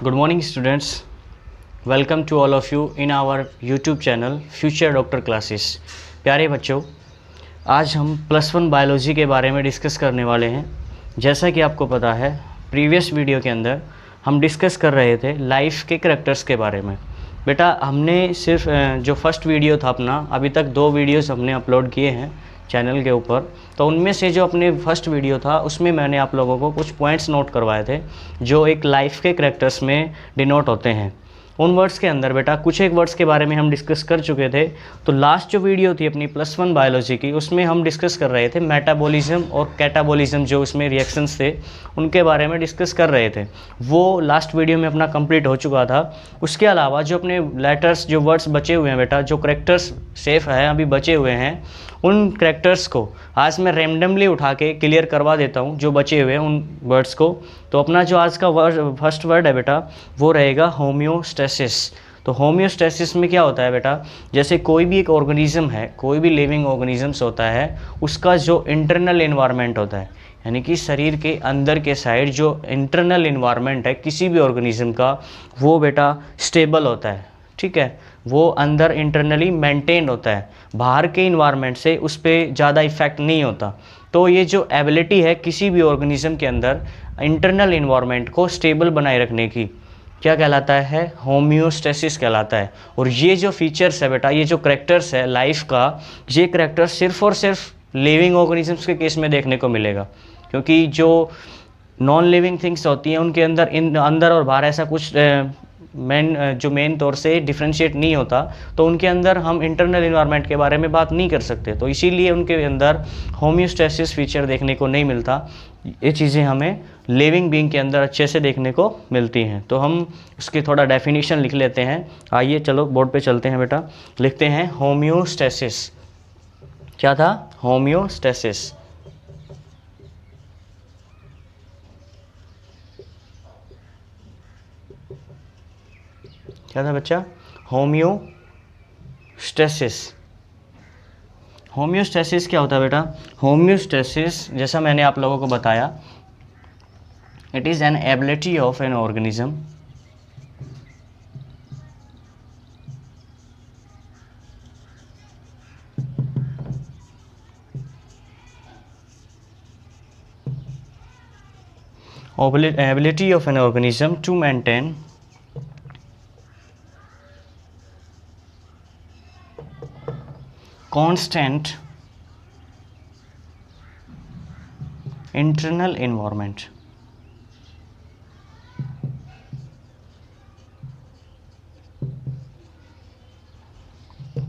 Good morning students. Welcome to all of you in our YouTube channel Future Doctor Classes. प्यारे बच्चों, आज हम +1 biology के बारे में डिस्कस करने वाले हैं। जैसा कि आपको पता है, प्रीवियस वीडियो के अंदर हम डिस्कस कर रहे थे लाइफ के करैक्टर्स के बारे में। बेटा, हमने सिर्फ जो फर्स्ट वीडियो था अपना, अभी तक 2 वीडियोस हमने अपलोड किए हैं चैनल के ऊपर। तो उनमें से जो अपने फर्स्ट वीडियो था उसमें मैंने आप लोगों को कुछ पॉइंट्स नोट करवाए थे जो एक लाइफ के करैक्टर्स में डिनोट होते हैं। उन वर्ड्स के अंदर बेटा कुछ एक वर्ड्स के बारे में हम डिस्कस कर चुके थे। तो लास्ट जो वीडियो थी अपनी +1 बायोलॉजी की, उसमें हम डिस्कस कर रहे थे मेटाबॉलिज्म और कैटाबॉलिज्म, जो उसमें रिएक्शंस थे उनके बारे में डिस्कस कर रहे थे। वो लास्ट वीडियो में अपना कंप्लीट हो चुका था। उसके अलावा जो अपने लेटर्स, जो वर्ड्स बचे हुए हैं बेटा, जो करैक्टर्स सेफ है अभी बचे हुए हैं, उन करैक्टर्स को आज मैं रैंडमली उठा के क्लियर करवा देता हूँ जो बचे हुए हैं उन वर्ड्स को। तो अपना जो आज का फर्स्ट वर्ड है बेटा वो रहेगा होम्योस्टेसिस। तो होम्योस्टेसिस में क्या होता है बेटा, जैसे कोई भी एक ऑर्गेनिज्म है, कोई भी लिविंग ऑर्गेनिजम्स होता है, उसका जो इंटरनल एनवायरनमेंट होता है, यानी कि शरीर के अंदर के साइड जो इंटरनल एनवायरनमेंट है किसी भी ऑर्गेनिज्म का, वो बेटा स्टेबल होता है। ठीक है, वो अंदर इंटरनली मेंटेन होता है, बाहर के इन्वायरमेंट से उस पर ज़्यादा इफेक्ट नहीं होता। तो ये जो एबिलिटी है किसी भी ऑर्गेनिज्म के अंदर इंटरनल इन्वायरमेंट को स्टेबल बनाए रखने की, क्या कहलाता है? होम्योस्टेसिस कहलाता है। और ये जो फीचर्स है बेटा, ये जो करैक्टर्स है लाइफ का, ये करैक्टर सिर्फ और सिर्फ लिविंग ऑर्गेनिजम्स के केस में देखने को मिलेगा। क्योंकि जो नॉन लिविंग थिंग्स होती हैं उनके अंदर अंदर और बाहर ऐसा कुछ मेन तौर से डिफ्रेंशिएट नहीं होता, तो उनके अंदर हम इंटरनल इन्वायरमेंट के बारे में बात नहीं कर सकते। तो इसीलिए उनके अंदर होम्योस्टेसिस फीचर देखने को नहीं मिलता। ये चीज़ें हमें लिविंग बीइंग के अंदर अच्छे से देखने को मिलती हैं। तो हम उसकी थोड़ा डेफिनेशन लिख लेते हैं। आइए चलो बोर्ड पे चलते हैं बेटा, लिखते हैं होम्योस्टेसिस। क्या था? होम्योस्टेसिस। क्या था बच्चा? होम्योस्टेसिस। होम्योस्टेसिस क्या होता है बेटा? होम्योस्टेसिस, जैसा मैंने आप लोगों को बताया, it is an ability of an organism ability of an organism to maintain constant internal environment।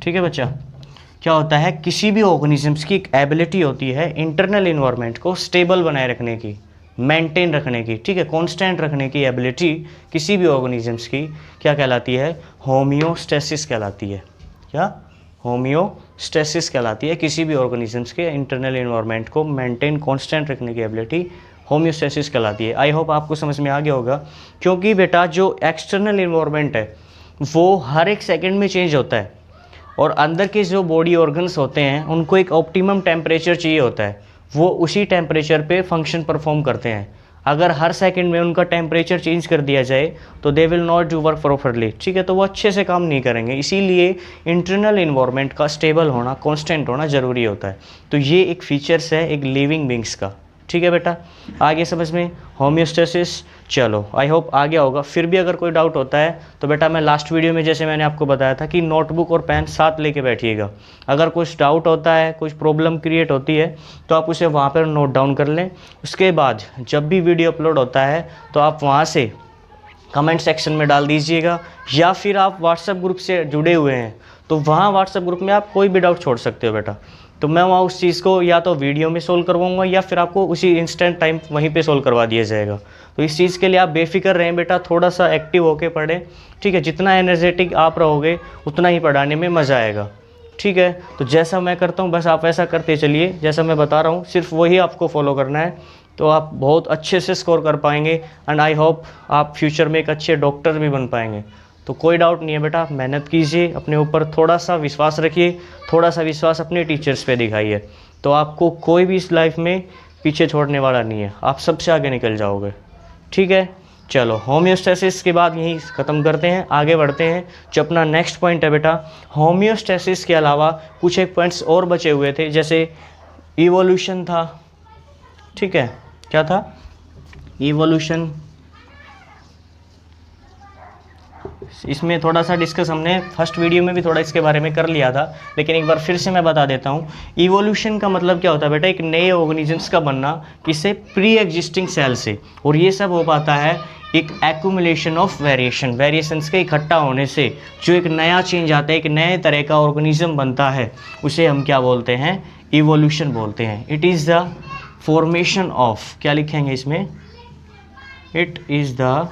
ठीक है बच्चा, क्या होता है? किसी भी ऑर्गेनिजम्स की एक एबिलिटी होती है इंटरनल इन्वायरमेंट को स्टेबल बनाए रखने की, मेंटेन रखने की। ठीक है, कांस्टेंट रखने की एबिलिटी किसी भी ऑर्गेनिजम्स की क्या कहलाती है? होम्योस्टेसिस कहलाती है। क्या? होम्योस्टेसिस कहलाती है। किसी भी ऑर्गेनिजम्स के इंटरनल इन्वायरमेंट को मेंटेन कांस्टेंट रखने की एबिलिटी होम्योस्टेसिस कहलाती है। आई होप आपको समझ में आ गया होगा। क्योंकि बेटा जो एक्सटर्नल इन्वायरमेंट है वो हर एक सेकंड में चेंज होता है, और अंदर के जो बॉडी ऑर्गन्स होते हैं उनको एक ऑप्टिमम टेम्परेचर चाहिए होता है, वो उसी टेम्परेचर पे फंक्शन परफॉर्म करते हैं। अगर हर सेकंड में उनका टेम्परेचर चेंज कर दिया जाए तो they will not do work properly. ठीक है, तो वो अच्छे से काम नहीं करेंगे। इसीलिए इंटरनल इन्वायरमेंट का स्टेबल होना, कांस्टेंट होना ज़रूरी होता है। तो ये एक फीचर्स है एक लिविंग बींग्स का। ठीक है बेटा, आगे समझ में? होम्योस्टेसिस। चलो, आई होप आ गया होगा। फिर भी अगर कोई डाउट होता है तो बेटा मैं लास्ट वीडियो में जैसे मैंने आपको बताया था कि नोटबुक और पेन साथ लेके बैठिएगा। अगर कुछ डाउट होता है, कुछ प्रॉब्लम क्रिएट होती है, तो आप उसे वहाँ पर नोट डाउन कर लें। उसके बाद जब भी वीडियो अपलोड होता है तो आप वहाँ से कमेंट सेक्शन में डाल दीजिएगा, या फिर आप व्हाट्सएप ग्रुप से जुड़े हुए हैं तो वहाँ व्हाट्सएप ग्रुप में आप कोई भी डाउट छोड़ सकते हो बेटा। तो मैं वहाँ उस चीज़ को या तो वीडियो में सोल्व करवाऊँगा या फिर आपको उसी इंस्टेंट टाइम वहीं पे सोल्व करवा दिया जाएगा। तो इस चीज़ के लिए आप बेफिक्र रहें बेटा, थोड़ा सा एक्टिव होके पढ़ें। ठीक है, जितना एनर्जेटिक आप रहोगे उतना ही पढ़ाने में मज़ा आएगा। ठीक है, तो जैसा मैं करता हूँ बस आप वैसा करते चलिए, जैसा मैं बता रहा हूँ सिर्फ वही आपको फॉलो करना है, तो आप बहुत अच्छे से स्कोर कर पाएंगे। एंड आई होप आप फ्यूचर में एक अच्छे डॉक्टर भी बन पाएंगे। तो कोई डाउट नहीं है बेटा, मेहनत कीजिए, अपने ऊपर थोड़ा सा विश्वास रखिए, थोड़ा सा विश्वास अपने टीचर्स पे दिखाइए, तो आपको कोई भी इस लाइफ में पीछे छोड़ने वाला नहीं है, आप सबसे आगे निकल जाओगे। ठीक है, चलो होम्योस्टेसिस के बाद यही ख़त्म करते हैं, आगे बढ़ते हैं। जो अपना नेक्स्ट पॉइंट है बेटा, होम्योस्टेसिस के अलावा कुछ एक पॉइंट्स और बचे हुए थे, जैसे इवोल्यूशन था, ठीक है, क्या था, इवोल्यूशन। इसमें थोड़ा सा डिस्कस हमने फर्स्ट वीडियो में भी थोड़ा इसके बारे में कर लिया था, लेकिन एक बार फिर से मैं बता देता हूँ। इवोल्यूशन का मतलब क्या होता है बेटा, एक नए ऑर्गेनिजम्स का बनना, किससे, प्री एग्जिस्टिंग सेल से। और ये सब हो पाता है एक एक्यूमुलेशन ऑफ वेरिएशन, वेरिएशंस के इकट्ठा होने से जो एक नया चेंज आता है, एक नए तरह का ऑर्गेनिज्म बनता है, उसे हम क्या बोलते हैं, इवोल्यूशन बोलते हैं। It is the formation of, क्या लिखेंगे इसमें, it is the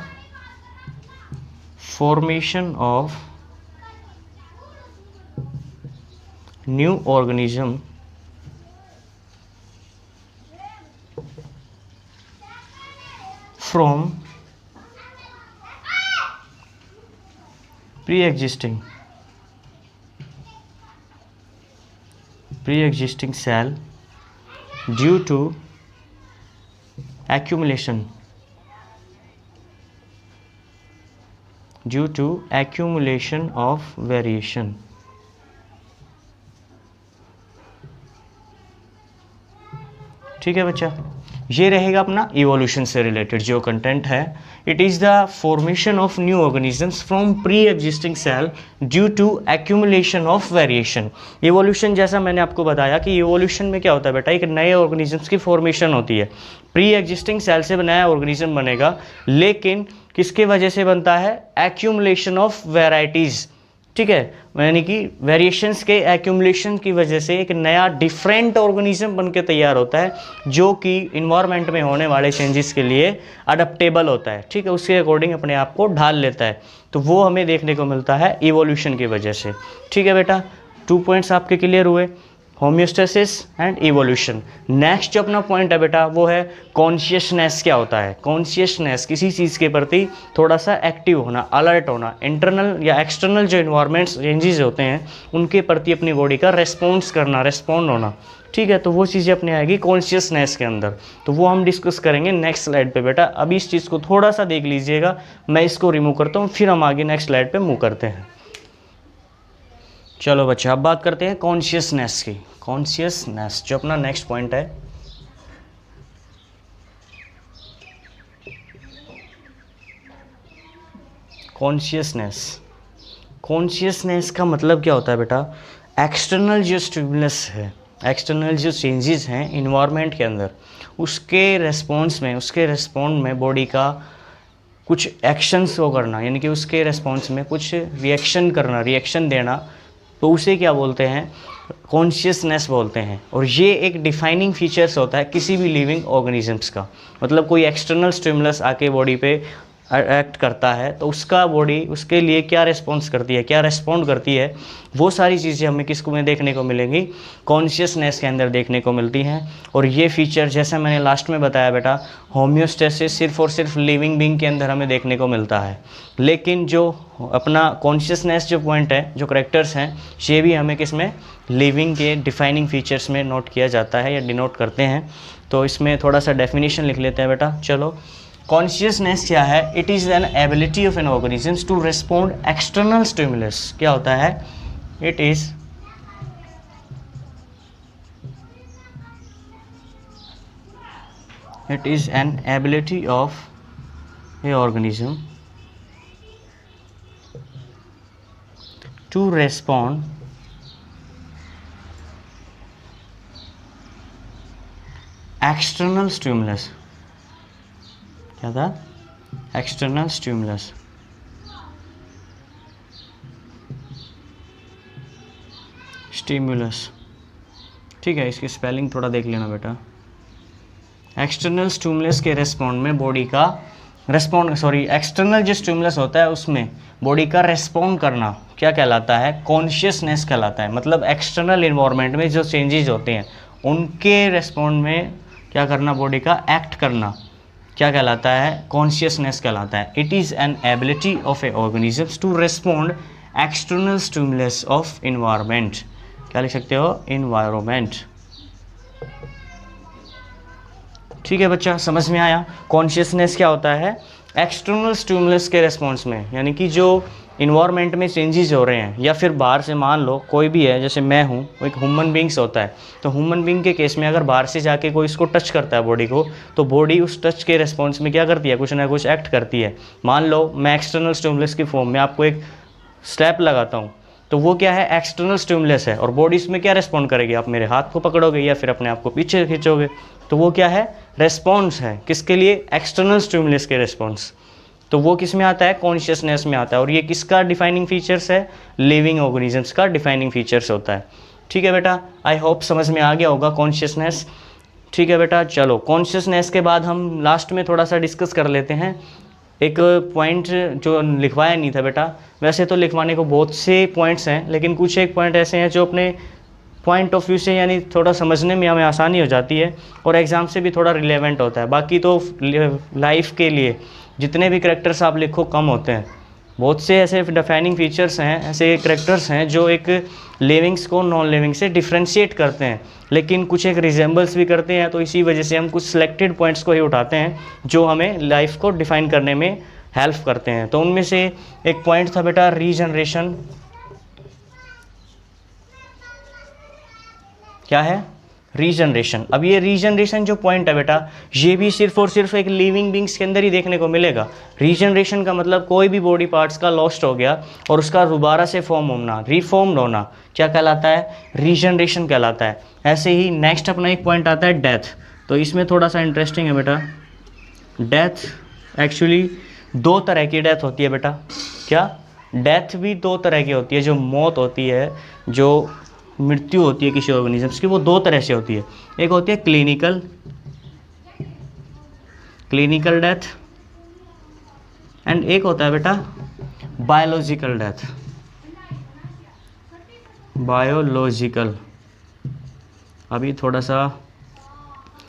formation of new organism from pre-existing cell due to accumulation of variation। ठीक है बच्चा, ये रहेगा अपना इवोल्यूशन से रिलेटेड जो कंटेंट है। It is the formation of new organisms from pre existing cell due to accumulation of variation. Evolution जैसा मैंने आपको बताया कि इवोल्यूशन में क्या होता है बेटा, एक नए ऑर्गेनिजम्स की फॉर्मेशन होती है। प्री एग्जिस्टिंग सेल से नया ऑर्गेनिज्म बनेगा, लेकिन किसके वजह से बनता है, एक्यूमुलेशन ऑफ वेराइटीज़, ठीक है, यानी कि वेरिएशंस के एक्यूमुलेशन की वजह से एक नया डिफरेंट ऑर्गेनिज्म बन के तैयार होता है, जो कि इन्वायरमेंट में होने वाले चेंजेस के लिए अडेप्टेबल होता है, ठीक है, उसके अकॉर्डिंग अपने आप को ढाल लेता है। तो वो हमें देखने को मिलता है इवोल्यूशन की वजह से। ठीक है बेटा, 2 पॉइंट्स आपके क्लियर हुए, होम्योस्टेसिस एंड इवोल्यूशन। नेक्स्ट जो अपना पॉइंट है बेटा वो है कॉन्शियसनेस। क्या होता है कॉन्शियसनेस, किसी चीज़ के प्रति थोड़ा सा एक्टिव होना, अलर्ट होना, इंटरनल या एक्सटर्नल जो इन्वायरमेंट्स चेंजेस होते हैं उनके प्रति अपनी बॉडी का रेस्पॉन्स करना, रेस्पॉन्ड होना। ठीक है, तो वो चीज़ें अपने आएगी कॉन्शियसनेस के अंदर, तो वो हम डिस्कस करेंगे नेक्स्ट स्लाइड पे बेटा। अभी इस चीज़ को थोड़ा सा देख लीजिएगा, मैं इसको रिमूव करता हूँ, फिर हम आगे नेक्स्ट स्लाइड पे मूव करते हैं। चलो बच्चा, अब बात करते हैं कॉन्शियसनेस की। कॉन्शियसनेस जो अपना नेक्स्ट पॉइंट है, कॉन्शियसनेस। कॉन्शियसनेस का मतलब क्या होता है बेटा, एक्सटर्नल जो स्टिमुलस है, एक्सटर्नल जो चेंजेस हैं इन्वायरमेंट के अंदर, उसके रेस्पॉन्स में बॉडी का कुछ एक्शंस को करना, यानी कि उसके रेस्पॉन्स में कुछ रिएक्शन करना, रिएक्शन देना, तो उसे क्या बोलते हैं, कॉन्शियसनेस बोलते हैं। और ये एक डिफाइनिंग फीचर्स होता है किसी भी लिविंग ऑर्गेनिजम्स का। मतलब कोई एक्सटर्नल स्टिमुलस आके बॉडी पे एक्ट करता है तो उसका बॉडी उसके लिए क्या रिस्पॉन्स करती है, क्या रिस्पॉन्ड करती है, वो सारी चीज़ें हमें किसको में देखने को मिलेंगी, कॉन्शियसनेस के अंदर देखने को मिलती हैं। और ये फीचर जैसा मैंने लास्ट में बताया बेटा, होम्योस्टेसिस सिर्फ और सिर्फ लिविंग बीइंग के अंदर हमें देखने को मिलता है, लेकिन जो अपना कॉन्शियसनेस जो पॉइंट है, जो करेक्टर्स हैं, ये भी हमें किस में, लिविंग के डिफाइनिंग फीचर्स में नोट किया जाता है या डिनोट करते हैं। तो इसमें थोड़ा सा डेफिनेशन लिख लेते हैं बेटा। चलो, कॉन्शियसनेस क्या है, it is an ability of an organisms to respond external stimulus. क्या होता है, it is an ability of a organism to respond external stimulus. क्या था, एक्सटर्नल स्टिमुलस। स्टिमुलस, ठीक है, इसकी स्पेलिंग थोड़ा देख लेना बेटा। एक्सटर्नल स्टिमुलस के रेस्पॉन्ड में बॉडी का एक्सटर्नल जो स्टिमुलस होता है उसमें बॉडी का रेस्पॉन्ड करना क्या कहलाता है, कॉन्शियसनेस कहलाता है। मतलब एक्सटर्नल इन्वायरमेंट में जो चेंजेस होते हैं उनके रेस्पॉन्ड में क्या करना, बॉडी का एक्ट करना, क्या कहलाता है, कॉन्शियसनेस कहलाता है। It is an ability of a organisms to respond external stimulus of environment. क्या लिख सकते हो, इन्वायरमेंट। ठीक है बच्चा, समझ में आया कॉन्शियसनेस क्या होता है, एक्सटर्नल स्टिमुलस के रिस्पॉन्स में, यानी कि जो इन्वायरमेंट में चेंजेस हो रहे हैं, या फिर बाहर से मान लो कोई भी है, जैसे मैं हूँ, वो एक ह्यूमन बींग्स होता है, तो ह्यूमन बींग के केस में अगर बाहर से जाके कोई इसको टच करता है बॉडी को, तो बॉडी उस टच के रिस्पॉन्स में क्या करती है, कुछ ना कुछ एक्ट करती है। मान लो मैं एक्सटर्नल स्टिमुलस की फॉर्म में आपको एक स्टेप लगाता हूँ, तो वो क्या है, एक्सटर्नल स्टिमुलस है, और बॉडी इसमें क्या रिस्पॉन्ड करेगी, आप मेरे हाथ को पकड़ोगे या फिर अपने आप को पीछे खींचोगे, तो वो क्या है, रेस्पॉन्स है, किसके लिए, एक्सटर्नल स्टिमुलस के रिस्पॉन्स। तो वो किस में आता है, कॉन्शियसनेस में आता है, और ये किसका डिफाइनिंग फीचर्स है, लिविंग ऑर्गेनिजम्स का डिफाइनिंग फीचर्स होता है। ठीक है बेटा, आई होप समझ में आ गया होगा कॉन्शियसनेस। ठीक है बेटा, चलो कॉन्शियसनेस के बाद हम लास्ट में थोड़ा सा डिस्कस कर लेते हैं एक पॉइंट जो लिखवाया नहीं था बेटा। वैसे तो लिखवाने को बहुत से पॉइंट्स हैं, लेकिन कुछ एक पॉइंट ऐसे हैं जो अपने पॉइंट ऑफ व्यू से यानी थोड़ा समझने में हमें आसानी हो जाती है और एग्ज़ाम से भी थोड़ा रिलेवेंट होता है। बाकी तो लाइफ के लिए जितने भी करेक्टर्स आप लिखो कम होते हैं। बहुत से ऐसे डिफाइनिंग फीचर्स हैं, ऐसे करेक्टर्स हैं जो एक लिविंग्स को नॉन लिविंग से डिफ्रेंशिएट करते हैं, लेकिन कुछ एक रिजेंबल्स भी करते हैं। तो इसी वजह से हम कुछ सिलेक्टेड पॉइंट्स को ही उठाते हैं जो हमें लाइफ को डिफाइन करने में हेल्प करते हैं। तो उनमें से एक पॉइंट था बेटा रीजनरेशन। क्या है, रीजनरेशन। अब ये रीजनरेशन जो पॉइंट है बेटा, ये भी सिर्फ और सिर्फ एक लिविंग बींग्स के अंदर ही देखने को मिलेगा। रीजनरेशन का मतलब कोई भी बॉडी पार्ट्स का लॉस्ट हो गया और उसका दोबारा से फॉर्म होना, रिफॉर्म्ड होना, क्या कहलाता है, रीजनरेशन कहलाता है। ऐसे ही नेक्स्ट अपना एक पॉइंट आता है डेथ। तो इसमें थोड़ा सा इंटरेस्टिंग है बेटा, डेथ एक्चुअली दो तरह की डेथ होती है बेटा। क्या, डेथ भी दो तरह की होती है। जो मौत होती है, जो मृत्यु होती है किसी ऑर्गेनिजम्स की, वो दो तरह से होती है। एक होती है क्लिनिकल डेथ, एंड एक होता है बेटा बायोलॉजिकल डेथ। बायोलॉजिकल, अभी थोड़ा सा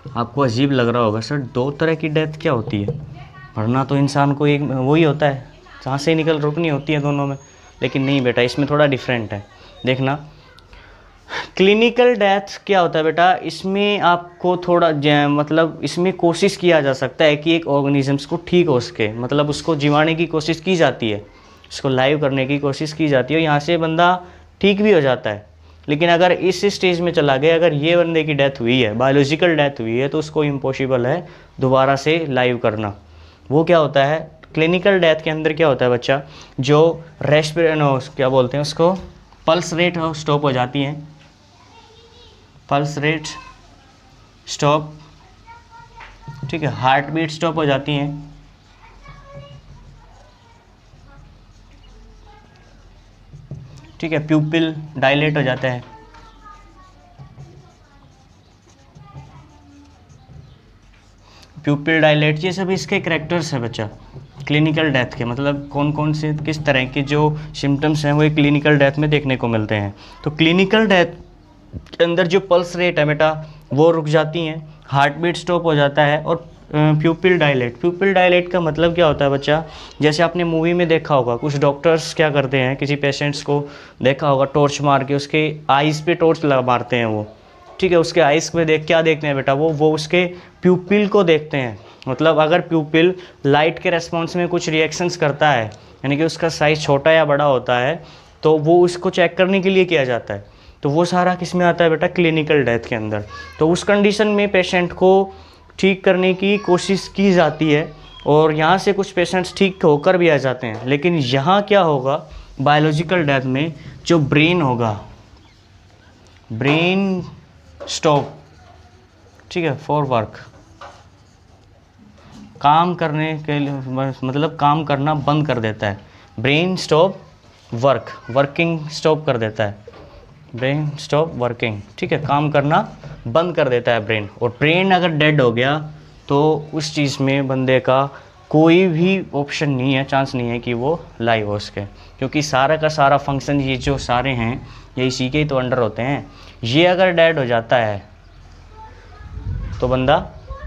आपको अजीब लग रहा होगा, सर दो तरह की डेथ क्या होती है, मरना तो इंसान को एक वही होता है, सांसें निकल रुकनी होती है दोनों में। लेकिन नहीं बेटा, इसमें थोड़ा डिफरेंट है। देखना, क्लिनिकल डेथ क्या होता है बेटा, इसमें आपको थोड़ा मतलब इसमें कोशिश किया जा सकता है कि एक ऑर्गेनिजम्स को ठीक हो सके, मतलब उसको जिवाने की कोशिश की जाती है, उसको लाइव करने की कोशिश की जाती है, यहाँ से बंदा ठीक भी हो जाता है। लेकिन अगर इस स्टेज में चला गया, अगर ये बंदे की डेथ हुई है, बायोलॉजिकल डेथ हुई है, तो उसको इम्पॉसिबल है दोबारा से लाइव करना। वो क्या होता है, क्लिनिकल डेथ के अंदर क्या होता है बच्चा, जो क्या बोलते हैं उसको, पल्स रेट स्टॉप हो जाती है, पल्स रेट स्टॉप, ठीक है, हार्ट बीट स्टॉप हो जाती हैं, ठीक है, प्यूपिल डायलेट हो जाता है, प्यूपिल डायलेट, ये सब इसके करैक्टर्स है बच्चा क्लिनिकल डेथ के। मतलब कौन कौन से किस तरह के जो सिम्टम्स हैं वो एक क्लिनिकल डेथ में देखने को मिलते हैं। तो क्लिनिकल डेथ के अंदर जो पल्स रेट है बेटा वो रुक जाती हैं, हार्ट बीट स्टॉप हो जाता है, और प्यूपिल डायलेट का मतलब क्या होता है बच्चा, जैसे आपने मूवी में देखा होगा कुछ डॉक्टर्स क्या करते हैं, किसी पेशेंट्स को देखा होगा टॉर्च मार के उसके आइज़ पे टॉर्च मारते हैं वो, ठीक है, उसके आइज़ पे क्या देखते हैं बेटा, वो उसके प्यूपिल को देखते हैं। मतलब अगर प्यूपिल लाइट के रेस्पॉन्स में कुछ रिएक्शंस करता है, यानी कि उसका साइज़ छोटा या बड़ा होता है, तो वो उसको चेक करने के लिए किया जाता है। तो वो सारा किस में आता है बेटा, क्लिनिकल डेथ के अंदर। तो उस कंडीशन में पेशेंट को ठीक करने की कोशिश की जाती है, और यहाँ से कुछ पेशेंट्स ठीक होकर भी आ जाते हैं। लेकिन यहाँ क्या होगा, बायोलॉजिकल डेथ में जो ब्रेन होगा, ब्रेन स्टॉप, ठीक है, फॉर वर्क, काम करने के लिए, मतलब काम करना बंद कर देता है। ब्रेन स्टॉप वर्किंग स्टॉप कर देता है, ब्रेन स्टॉप वर्किंग, ठीक है, काम करना बंद कर देता है ब्रेन। और ब्रेन अगर डेड हो गया तो उस चीज़ में बंदे का कोई भी ऑप्शन नहीं है, चांस नहीं है कि वो लाइव हो सके, क्योंकि सारा का सारा फंक्शन ये जो सारे हैं ये इसी के ही तो अंडर होते हैं। ये अगर डेड हो जाता है तो बंदा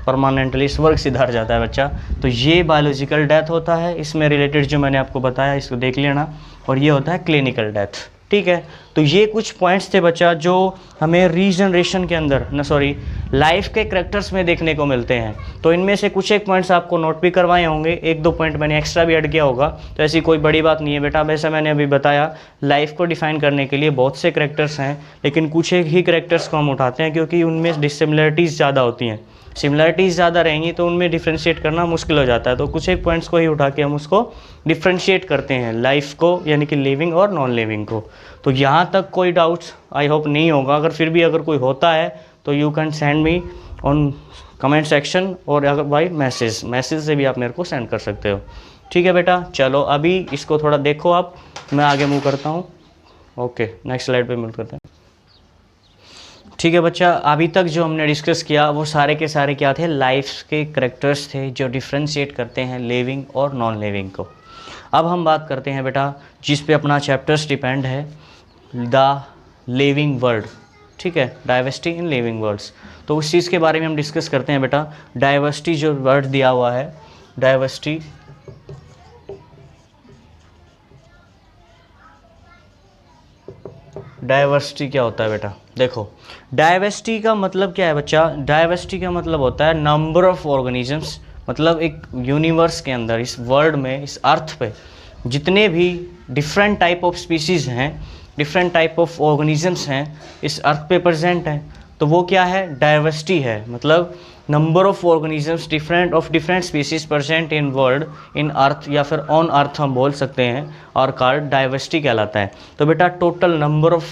परमानेंटली स्वर्ग सिधार जाता है बच्चा। तो ये बायोलॉजिकल डेथ होता है, इसमें रिलेटेड जो मैंने आपको बताया इसको देख लेना। और ये होता है क्लिनिकल डेथ, ठीक है। तो ये कुछ पॉइंट्स थे बच्चा जो हमें रीजनरेशन के अंदर लाइफ के करेक्टर्स में देखने को मिलते हैं। तो इनमें से कुछ एक पॉइंट्स आपको नोट भी करवाए होंगे, एक दो पॉइंट मैंने एक्स्ट्रा भी ऐड किया होगा, तो ऐसी कोई बड़ी बात नहीं है बेटा। वैसे मैंने अभी बताया लाइफ को डिफाइन करने के लिए बहुत से करेक्टर्स हैं, लेकिन कुछ एक ही करेक्टर्स को हम उठाते हैं क्योंकि उनमें डिसिमिलरिटीज़ ज़्यादा होती हैं। सिमिलरिटीज़ ज़्यादा रहेंगी तो उनमें डिफ्रेंशिएट करना मुश्किल हो जाता है। तो कुछ एक पॉइंट्स को ही उठा के हम उसको डिफ्रेंशिएट करते हैं, लाइफ को यानी कि लिविंग और नॉन लिविंग को। तो यहाँ तक कोई डाउट्स आई होप नहीं होगा। अगर फिर भी अगर कोई होता है तो you can send me on comment section, और अगर बाई मैसेज से भी आप मेरे को सेंड कर सकते हो। ठीक है बेटा, चलो अभी इसको थोड़ा देखो आप, मैं आगे मूव करता हूँ। ओके, नेक्स्ट स्लाइड पे मूव करते हैं। ठीक है बच्चा, अभी तक जो हमने डिस्कस किया वो सारे के सारे क्या थे, लाइफ के करेक्टर्स थे जो डिफ्रेंशिएट करते हैं लिविंग और नॉन लिविंग को। अब हम बात करते हैं बेटा जिस पे अपना चैप्टर्स डिपेंड है, द लिविंग वर्ल्ड। ठीक है, डाइवर्सिटी इन लिविंग वर्ल्ड्स। तो उस चीज़ के बारे में हम डिस्कस करते हैं बेटा। डाइवर्सिटी जो वर्ड दिया हुआ है, डाइवर्सिटी डाइवर्सिटी क्या होता है बेटा? देखो, डाइवर्सिटी का मतलब क्या है बच्चा? डाइवर्सिटी का मतलब होता है नंबर ऑफ ऑर्गेनिजम्स, मतलब एक यूनिवर्स के अंदर, इस वर्ल्ड में, इस अर्थ पे जितने भी डिफरेंट टाइप ऑफ स्पीसीज़ हैं, डिफरेंट टाइप ऑफ ऑर्गेनिजम्स हैं इस अर्थ पे प्रेजेंट हैं, तो वो क्या है? डाइवर्सिटी है। मतलब number of organisms different species present in world, in earth या फिर ऑन अर्थ हम बोल सकते हैं, और कॉल्ड डाइवर्सिटी कहलाता है। तो बेटा टोटल नंबर ऑफ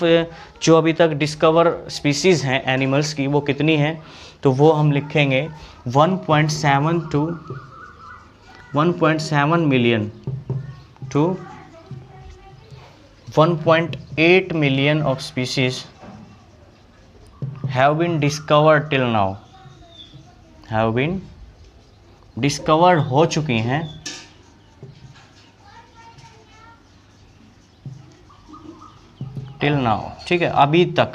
जो अभी तक डिस्कवर स्पीसीज़ हैं एनिमल्स की वो कितनी हैं? तो वो हम लिखेंगे 1.7 million to 1.8 million of species have been discovered till now, have been discovered हो चुकी हैं till now। ठीक है, अभी तक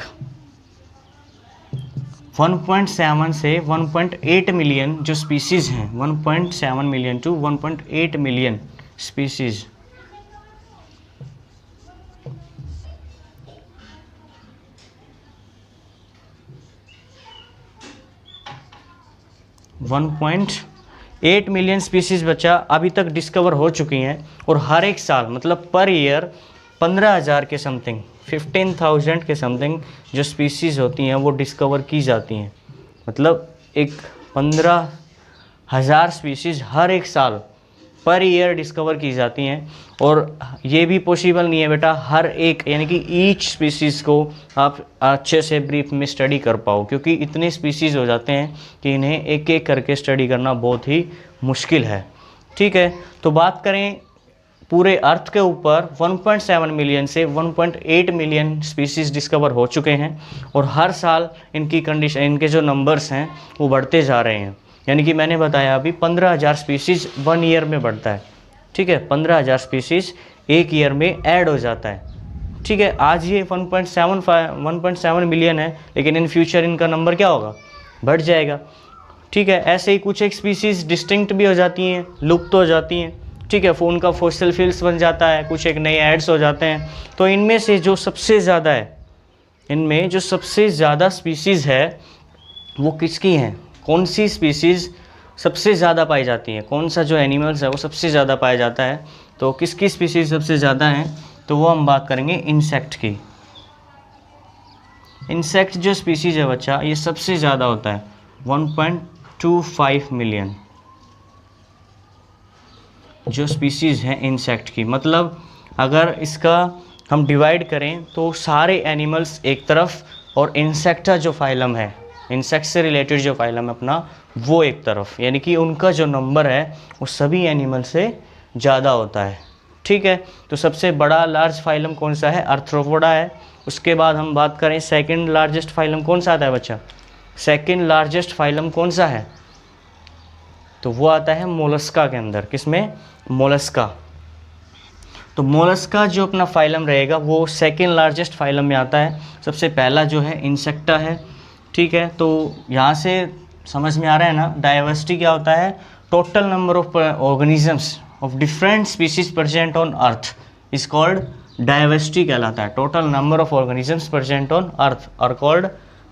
1.7 से 1.8 मिलियन जो स्पीसीज़ हैं, 1.7 million to 1.8 million species 1.8 million species बच्चा अभी तक डिस्कवर हो चुकी हैं, और हर एक साल मतलब पर ईयर 15,000 के समथिंग, 15,000 के समथिंग जो स्पीसीज़ होती हैं वो डिस्कवर की जाती हैं। मतलब एक 15,000 स्पीसीज़ हर एक साल पर ईयर डिस्कवर की जाती हैं। और ये भी पॉसिबल नहीं है बेटा हर एक, यानी कि ईच स्पीसीज़ को आप अच्छे से ब्रीफ में स्टडी कर पाओ, क्योंकि इतने स्पीसीज़ हो जाते हैं कि इन्हें एक एक करके स्टडी करना बहुत ही मुश्किल है। ठीक है, तो बात करें पूरे अर्थ के ऊपर 1.7 मिलियन से 1.8 मिलियन स्पीसीज़ डिस्कवर हो चुके हैं, और हर साल इनकी कंडीशन, इनके जो नंबर्स हैं वो बढ़ते जा रहे हैं। यानी कि मैंने बताया अभी 15,000 स्पीसीज़ 1 ईयर में बढ़ता है। ठीक है, 15,000 स्पीसीज़ एक ईयर में ऐड हो जाता है। ठीक है, आज ये 1.7 मिलियन है, लेकिन इन फ्यूचर इनका नंबर क्या होगा? बढ़ जाएगा। ठीक है, ऐसे ही कुछ एक स्पीसीज़ डिस्टिंक्ट भी हो जाती हैं, लुप्त हो जाती हैं। ठीक है, उनका फॉसिल फिल्स बन जाता है, कुछ एक नए एड्स हो जाते हैं। तो इनमें से जो सबसे ज़्यादा है, इनमें जो सबसे ज़्यादा स्पीसीज़ है वो किसकी हैं? कौन सी स्पीसीज़ सबसे ज़्यादा पाई जाती हैं? कौन सा जो एनिमल्स है वो सबसे ज़्यादा पाया जाता है? तो किसकी स्पीसीज़ सबसे ज़्यादा हैं? तो वो हम बात करेंगे इंसेक्ट की। इंसेक्ट जो स्पीसीज़ है बच्चा, ये सबसे ज़्यादा होता है, 1.25 मिलियन जो स्पीसीज़ हैं इंसेक्ट की। मतलब अगर इसका हम डिवाइड करें तो सारे एनिमल्स एक तरफ, और इंसेक्टा जो फाइलम है, इंसेक्ट से रिलेटेड जो फाइलम है अपना, वो एक तरफ, यानी कि उनका जो नंबर है वो सभी एनिमल से ज़्यादा होता है। ठीक है, तो सबसे बड़ा लार्ज फाइलम कौन सा है? आर्थ्रोपोडा है। उसके बाद हम बात करें सेकंड लार्जेस्ट फाइलम कौन सा आता है बच्चा? सेकंड लार्जेस्ट फाइलम कौन सा है? तो वो आता है मोलस्का के अंदर। किसमें? मोलस्का। तो मोलस्का जो अपना फाइलम रहेगा वो सेकंड लार्जेस्ट फाइलम में आता है। सबसे पहला जो है इंसेक्टा है। ठीक है, तो यहाँ से समझ में आ रहा है ना, डाइवर्सिटी क्या होता है? Total number of organisms of different species present on earth is called diversity कहलाता है। Total number of organisms present on earth are called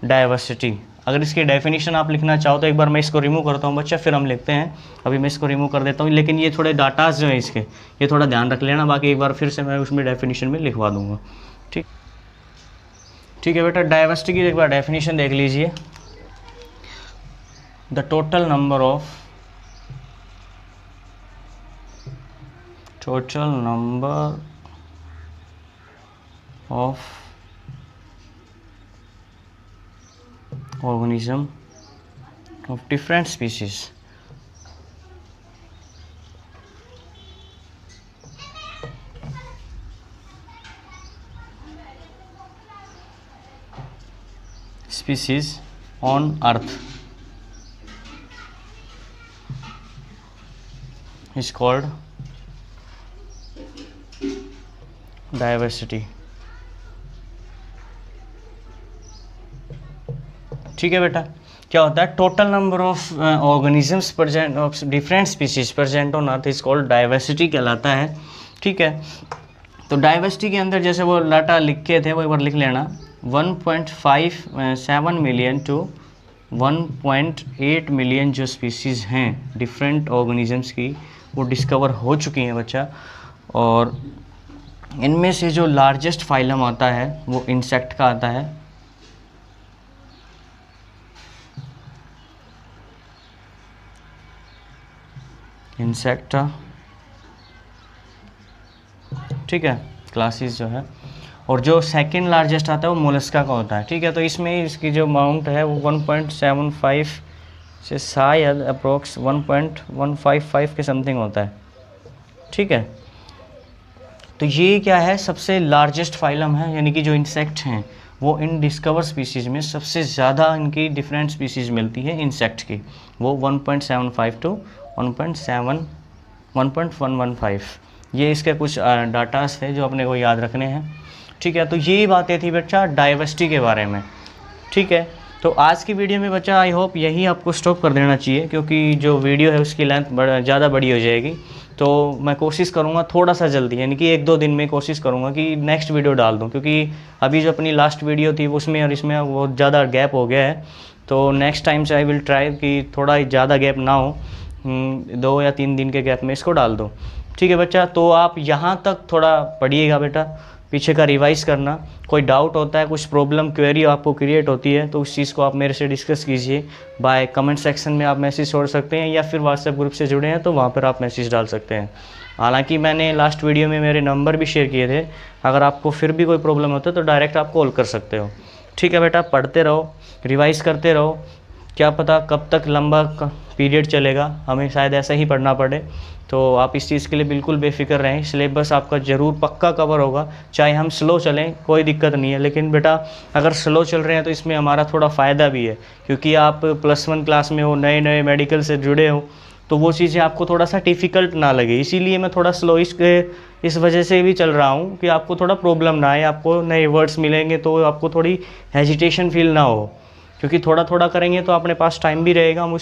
diversity. अगर इसकी डेफिनेशन आप लिखना चाहो तो एक बार मैं इसको रिमूव करता हूँ बच्चा, फिर हम लिखते हैं। अभी मैं इसको रिमूव कर देता हूँ, लेकिन ये थोड़े डाटाज जो है इसके, ये थोड़ा ध्यान रख लेना, बाकी एक बार फिर से मैं उसमें डेफिनेशन में लिखवा दूंगा। ठीक ठीक है बेटा, डाइवर्सिटी की एक बार डेफिनेशन देख लीजिए। The total number of organism of different species on earth is called diversity। ठीक है बेटा, क्या होता है total number of organisms present of different species present on earth is called diversity कहलाता है। ठीक है, तो डाइवर्सिटी के अंदर जैसे वो डाटा लिखे थे वो एक बार लिख लेना। 1.57 मिलियन टू 1.8 मिलियन जो स्पीसीज़ हैं डिफरेंट ऑर्गेनिजम्स की, वो डिस्कवर हो चुकी हैं बच्चा। और इनमें से जो लार्जेस्ट फाइलम आता है वो इंसेक्ट का आता है। इंसेक्ट, ठीक है, क्लासेस जो है। और जो सेकंड लार्जेस्ट आता है वो मोलस्का का होता है। ठीक है, तो इसमें इसकी जो अमाउंट है वो 1.75 से शायद अप्रोक्स 1.155 के समथिंग होता है। ठीक है, तो ये क्या है, सबसे लार्जेस्ट फाइलम है, यानी कि जो इंसेक्ट हैं वो इन डिस्कवर स्पीसीज़ में सबसे ज़्यादा इनकी डिफरेंट स्पीसीज़ मिलती है इंसेक्ट की, वो 1.75 टू 1.115। ये इसके कुछ डाटास थे जो अपने को याद रखने हैं। ठीक है, तो यही बातें थी बच्चा डाइवर्सिटी के बारे में। ठीक है, तो आज की वीडियो में बच्चा आई होप यही आपको स्टॉप कर देना चाहिए, क्योंकि जो वीडियो है उसकी लेंथ ज़्यादा बड़ी हो जाएगी। तो मैं कोशिश करूँगा थोड़ा सा जल्दी, यानी कि 1-2 दिन में कोशिश करूँगा कि नेक्स्ट वीडियो डाल दूँ, क्योंकि अभी जो अपनी लास्ट वीडियो थी उसमें और इसमें बहुत ज़्यादा गैप हो गया है। तो नेक्स्ट टाइम से आई विल ट्राई कि थोड़ा ज़्यादा गैप ना हो, 2 या 3 दिन के गैप में इसको डाल दो। ठीक है बच्चा, तो आप यहाँ तक थोड़ा पढ़िएगा बेटा, पीछे का रिवाइज करना। कोई डाउट होता है, कुछ प्रॉब्लम क्वेरी आपको क्रिएट होती है, तो उस चीज़ को आप मेरे से डिस्कस कीजिए। बाय कमेंट सेक्शन में आप मैसेज छोड़ सकते हैं, या फिर व्हाट्सएप ग्रुप से जुड़े हैं तो वहाँ पर आप मैसेज डाल सकते हैं। हालांकि मैंने लास्ट वीडियो में मेरे नंबर भी शेयर किए थे, अगर आपको फिर भी कोई प्रॉब्लम होता है तो डायरेक्ट आप कॉल कर सकते हो। ठीक है बेटा, पढ़ते रहो, रिवाइज़ करते रहो, क्या पता कब तक लंबा पीरियड चलेगा, हमें शायद ऐसा ही पढ़ना पड़े। तो आप इस चीज़ के लिए बिल्कुल बेफिक्र रहें, सिलेबस आपका ज़रूर पक्का कवर होगा। चाहे हम स्लो चलें कोई दिक्कत नहीं है, लेकिन बेटा अगर स्लो चल रहे हैं तो इसमें हमारा थोड़ा फ़ायदा भी है, क्योंकि आप +1 क्लास में हो, नए नए मेडिकल से जुड़े हो, तो वो चीज़ें आपको थोड़ा सा डिफ़िकल्ट ना लगे। इसीलिए मैं थोड़ा स्लो इस वजह से भी चल रहा हूँ कि आपको थोड़ा प्रॉब्लम ना आए, आपको नए वर्ड्स मिलेंगे तो आपको थोड़ी हेजिटेशन फील ना हो, क्योंकि थोड़ा थोड़ा करेंगे तो अपने पास टाइम भी रहेगा। हम